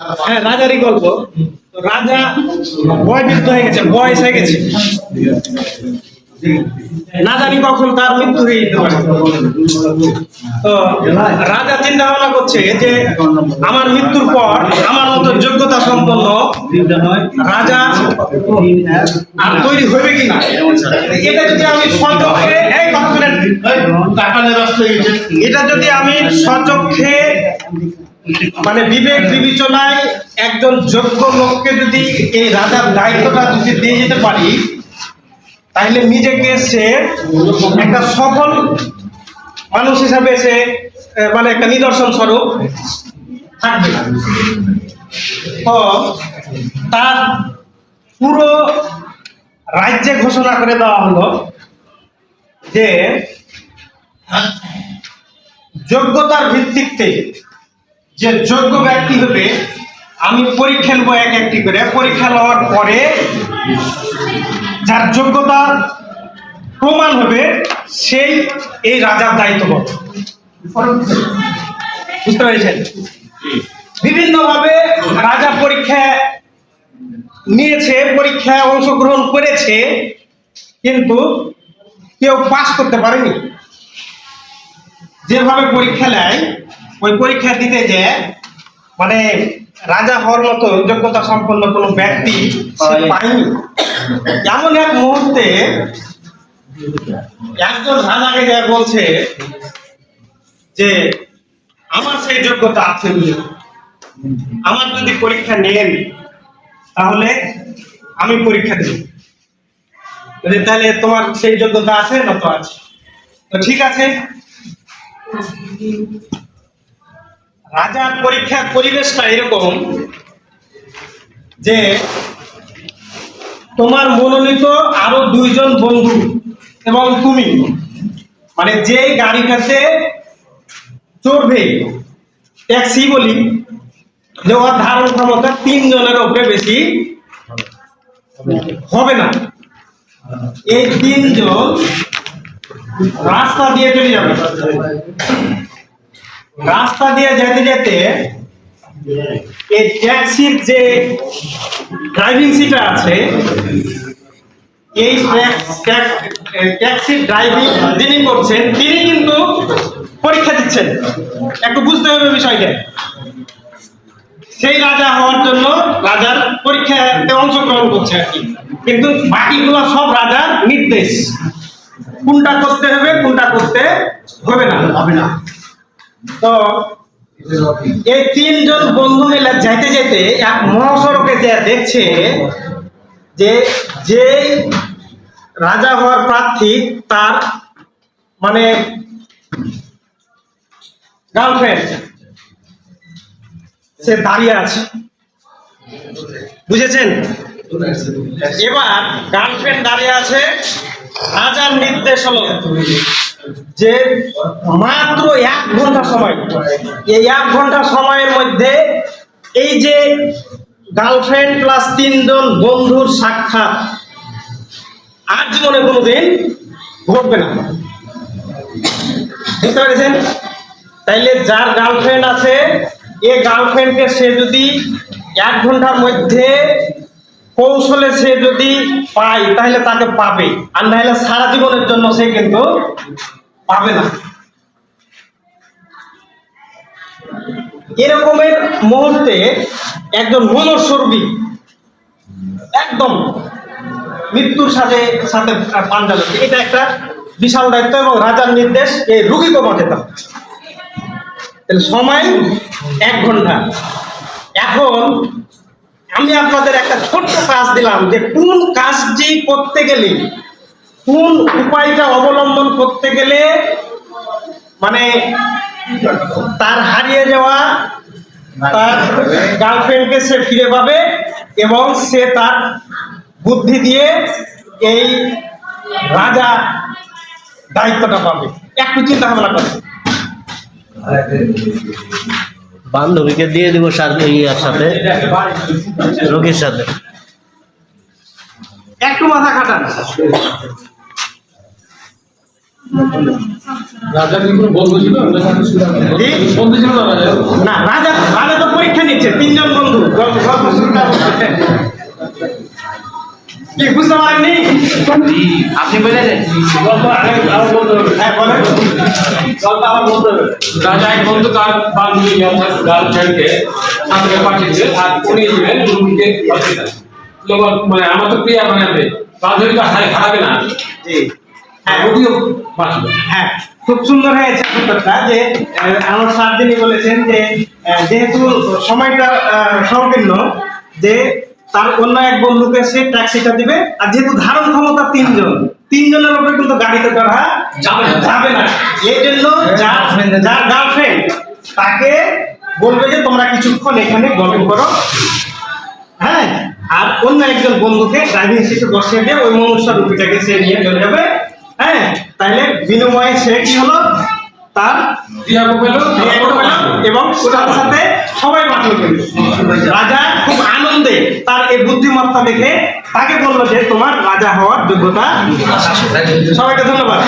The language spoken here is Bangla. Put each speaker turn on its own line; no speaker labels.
হ্যাঁ, রাজারই গল্প। রাজা বয়বৃদ্ধ হয়ে গেছে, বয়স হয়ে গেছে, না জানি কখন তার মৃত্যু হয়ে যেতে পারে। তো রাজা চিন্তা ভাবনা করছে যে আমার মৃত্যুর পর আমার মতো যোগ্যতা সম্পন্ন রাজা আর তৈরি হবে কিনা, এটা যদি আমি সচক্ষে এটা যদি আমি সচক্ষে মানে বিবেক বিবেচনায় একজন যোগ্য লোককে যদি এই রাজার দায়িত্বটা যদি দিয়ে যেতে পারি, তাহলে নিজেকে সে একটা সফল মানুষ হিসাবে সে মানে একটা নিদর্শন স্বরূপ থাকবে। তো তার পুরো রাজ্যে ঘোষণা করে দেওয়া হলো যে যোগ্যতার ভিত্তিতে যে যোগ্য ব্যক্তি হবে আমি পরীক্ষা নেবো এক একটি করে। পরীক্ষা নেওয়ার পরে যার যোগ্যতা প্রমাণ হবে সেই এই রাজার দায়িত্ব পাবে। বুঝতে পেরেছেন? বিভিন্নভাবে রাজা পরীক্ষা নিয়েছে, পরীক্ষায় অংশগ্রহণ করেছে, কিন্তু কেউ পাস করতে পারেনি। যেভাবে পরীক্ষা নেয় ওই পরীক্ষা দিতে যে মানে রাজা হওয়ার মতো যোগ্যতা সম্পন্ন কোনো ব্যক্তি পায়নি। এমন এক মুহূর্তে একজন রাজাকে যা বলছে যে আমার সেই যোগ্যতা আছে, আমার যদি পরীক্ষা নেন তাহলে আমি পরীক্ষা দেব। তাহলে তোমার সেই যোগ্যতা আছে না? তো আছে। তো ঠিক আছে, রাজার পরীক্ষার পরিবেশটা এরকম যে তোমার মনোনীত আরো দুইজন বন্ধু এবং তুমি, মানে যে গাড়িটাতে চড়বে, ট্যাক্সি বলি, যে ওর ধারণ ক্ষমতা 3 জনের উপরে বেশি হবে না। এই 3 জন রাস্তা দিয়ে চলে যাবে। রাস্তা দিয়ে যেতে যেতে এই ট্যাক্সির যে ড্রাইভিং সিটটা আছে, এই ট্যাক্সির ড্রাইভিং যিনি করছেন তিনি কিন্তু পরীক্ষা দিচ্ছেন। একটু বুঝতে হবে বিষয়টা। সেই রাজা হওয়ার জন্য রাজার পরীক্ষাতে অংশগ্রহণ করছে আর কি, কিন্তু বাকিগুলো সব রাজার নির্দেশ, কোনটা করতে হবে কোনটা করতে হবে না। তো এই 3 জন বন্ধু মিলে যেতে যেতে এক মহাসড়কে যে দেখছে যে যে রাজা হওয়ার প্রার্থী তার মানে গার্লফ্রেন্ড সে দাঁড়িয়ে আছে। বুঝেছেন? এবার গার্লফ্রেন্ড দাঁড়িয়ে আছে, রাজার নির্দেশ হলো যে মাত্র 1 ঘন্টা সময়, এই 1 ঘন্টা সময়ের মধ্যে এই যে গার্লফ্রেন্ড প্লাস 3 জন বন্ধুর সাক্ষাৎ আর জীবনে কোনোদিন ঘটবে না। বুঝতে পেরেছেন? তাইলে যার গার্লফ্রেন্ড আছে এই গার্লফ্রেন্ডকে সে যদি 1 ঘন্টার মধ্যে কৌশলে সে যদি পায় তাহলে তাকে পাবে, আর নাহলে সারা জীবনের জন্য সে কিন্তু পাবে না। এরকমের মুহূর্তে একজন মনস্বরূপী একদম মৃত্যুর সাথে সাথে পাঞ্জা লাগছে। এটা একটা বিশাল দায়িত্ব এবং রাজার নির্দেশ এই রুগীকে বাঁচে। সময় 1 ঘন্টা। এখন আমি আপনাদের একটা ছোট্ট কাজ দিলাম যে কোন কাজটি করতে গেলে, কোন উপায়টা অবলম্বন করতে গেলে মানে তার হারিয়ে যাওয়া তার গার্লফ্রেন্ডকে সে ফিরে পাবে এবং সে তার বুদ্ধি দিয়ে এই রাজা দায়িত্বটা পাবে। একটু চিন্তা ভাবনা করে
বান্ধবীকে দিয়ে দিব ইয়ার সাথে, রোগীর সাথে
একটু মাথা খাটান।
রাজা কি কোনো বন্ধু ছিল?
না, রাজা তো পরীক্ষা নিচ্ছে, 3 জন বন্ধু। কি বুঝতে পারেননি?
আপনি বলে দেন।
হ্যাঁ বলেন, গল্প আমার বলতে হবে।
রাজা এক বন্ধু তার বান্ধবী অর্থাৎ গার্লফ্রেন্ডকে সাথে পাঠিয়েছে আর উনি দিলেন রুমকে মানে আমার তো প্রিয়া বানাবে বান্ধবী তো হারাবে না
জি হ্যাঁ
ওদিও বাঁচবে।
হ্যাঁ, খুব সুন্দর হয়েছে উত্তরটা যে আমার স্যার যিনি বলেছেন যে যেহেতু সময়টা সংকীর্ণ, যে তার অন্য এক বন্ধুকে সে ট্যাক্সিটা দিবে, আর যেহেতু ধারণ ক্ষমতা তিনজনের উপরে কিন্তু গাড়িতে চড়া যাবে না, এই জন্য যার গার্লফ্রেন্ড তাকে বলবে যে তোমরা কিছুক্ষণ এখানে গল্প করো, হ্যাঁ, আর অন্য একজন বন্ধুকে ড্রাইভিং সিটে বসিয়ে দিয়ে ওই মনুষ্য রুগীটাকে সে নিয়ে চলে যাবে, হ্যাঁ, তাইলে বিনিময়ে সে কি হলো, তার
টিয়াগো পেল
এবং সাথে সাথে সবাই বাঁচলো। কিন্তু রাজা খুব আনন্দে তার এই বুদ্ধিমত্তা দেখে তাকে বললো যে তোমার রাজা হওয়ার যোগ্যতা। সবাইকে ধন্যবাদ।